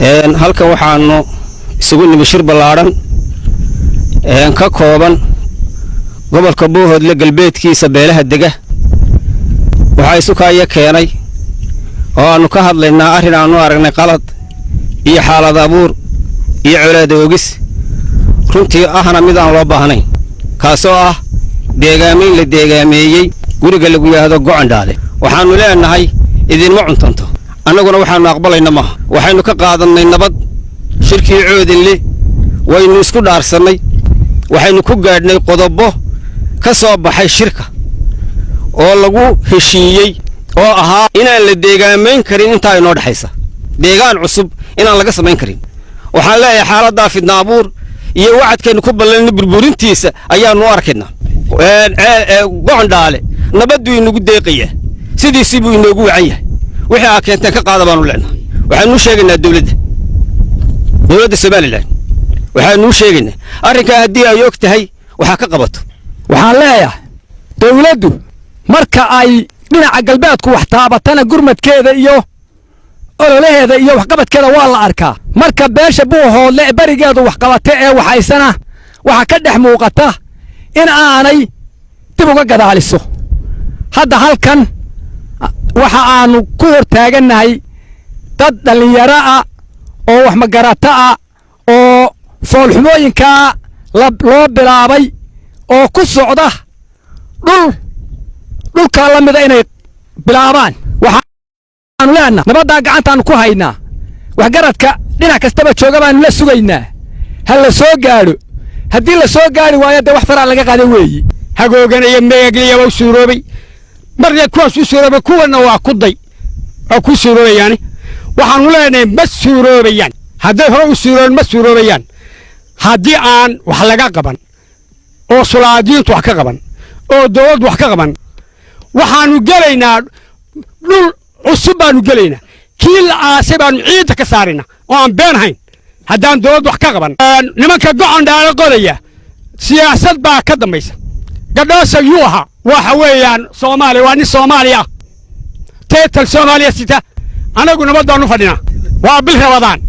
halkan waxaanu isugu nimi shir ballaaran ka kooban gobolka Buuhoodle galbeedkiisa beelaha dega waxa isu kaaya keenay oo aanu ka hadlaynaa arrin aanu aragnay qalad iyo xaalad abuur iyo culaad oogis runtii ahna mid aan loo baahnayn kaasoo ah deegaamin la deegaameeyay guriga lagu yaado Gocondhaale waxaanu leenahay idinma cuntanto annaguna waxaanu aqbalayna ma waxaynu ka qaadanay nabad shirkii coodinle waynu isku dhaarsanay waxaynu ku gaadhnay qodobo ka soo baxay shirka oo lagu heshiiyay oo ahaa inaan la deegaameyn karin inta ay noo dhaxaysa deegaan cusub inaan laga samayn karin waxaan leeyahay xaaladda fidnaabuur iyo wacadkeenu ku ballan burburintiisa ayaanu arkaynaa Gocondhaale nabaddu inagu deeqaya sidiisii buu inoogu wacan yahay wixii aan keenteen ka qaada baanu leenahay waxaanu sheegaynaa dawladda Soomaaliland waxaanu sheegaynaa arrinka haddii ay og tahay waxa ka qabato waxaan leeyahay dawladdu marka ay dhinaca galbeedku wax taabatana gurmadkeeda iyo ololaheeda iyo waxqabadkeeda waa la arkaa marka beesha Buuhoodle barigeedu wax qabata ee waxaysana waxa ka dhex muuqata in aanay dib uga gadaaliso hadda halkan waxa aanu ku hortaaganahay dad dhalinyaro ah oo wax magarata ah oo foolxumooyinka loo bilaabay oo ku socda dhulka la mid inay bilaabaan waxaanu leenahay nabadda gacantaanu ku haynaa wax garadka dhinac kastaba jooga baanu la sugaynaa hal la soo gaadho haddii la soo gaari waayo de wax faraa laga qaaday weeyi hagoogan iyo meegliya waa suuroobay marna kuwaas u suuroobay kuwana waa ku day oo ku suuroobayaan waxaanu leenahay ma suuroobayaan hadday hore u suuroon ma suuroobayaan haddii aan wax laga qaban oo sulaadiintu wax ka qaban oo dawladdu wax ka qaban waxaanu gelaynaa dhul cusub baanu gelaynaa kii la aasay baanu ciidda ka saaraynaa oo aan been hayn haddaan dawladdu wax ka qaban nimanka Gocondhaale qodaya siyaasad baa ka dambaysa gadhoosa yuu ahaa waxa weeyaan Soomaali waa nin Soomaali ah teetal Soomaaliya sita anagu nabadaanu fadhinaa waa bil Ramadaan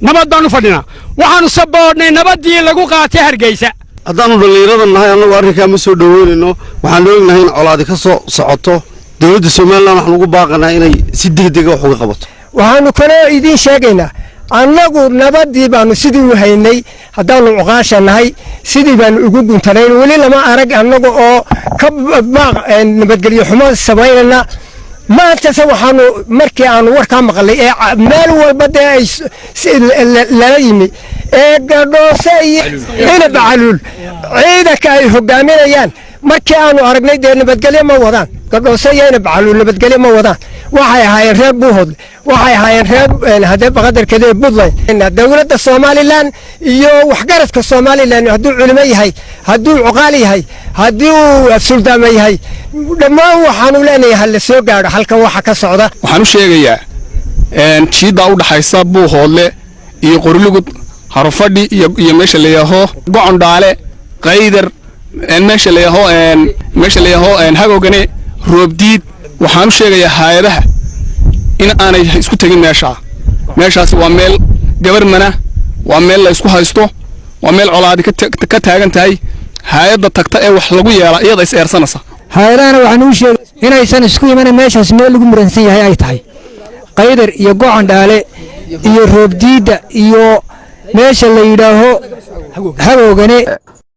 nabadaanu fadhinaa waxaanu saboodnay nabadii lagu qaatay Hargeysa haddaanu dhalinyarada nahay anagu arrinka ma soo dhaweynayno waxaan ognahay in colaadi ka soo socoto dawladda Soomaaliland waxaan ugu baaqanaa inay si degdeg ah wax uga qabato waxaanu kale idin sheegaynaa annagu nabadii baanu sidii u haynay haddaanu cuqaashanahay sidii baanu ugu guntanayn weli lama arag annagu oo ka nabadgelyo xumo samaynayna maanta waxaanu markii aanu warkaa maqlay ee meel walba dee ay lala yimi ee gadhoose iyo inab caluul ciidanka ay hogaaminayaan markii aanu aragnay dee nabadgelyo ma wadaan gadhoose iyo inab caluul nabadgelyo ma wadaan waxay ahaayeen reer Buuhoodle waxay ahaayeen reer hadee baqadarkeeda Puntland dawladda Soomaaliland iyo waxgaradka Soomaaliland hadduu culimo yahay hadduu cuqaal yahay hadduu suldaam yahay dhammaan waxaanu leenahay la soo gaaro halkan waxa ka socda waxaan u sheegayaa jiida u dhaxaysa Buuhoodle iyo Qorlugud Harfadhi iyo meesha la yaaho Gocondhaale Qaydar meesha la yaaho Hagoogane Roobdiid waxaan u sheegayaa hay'adaha in aanay isku tagin meeshaas waa meel gabarmana waa meel la isku haysto waa meel colaadi ka taagan tahay hay'adda tagta ee wax lagu yeela iyada is eersanaysa hay'adana waxaan u sheegay inaysan isku iman meeshaas meel lagu muransan yahay ay tahay Qaydar iyo Gocondhaale iyo Roobdiida iyo meesha la yidhaaho Hagoogane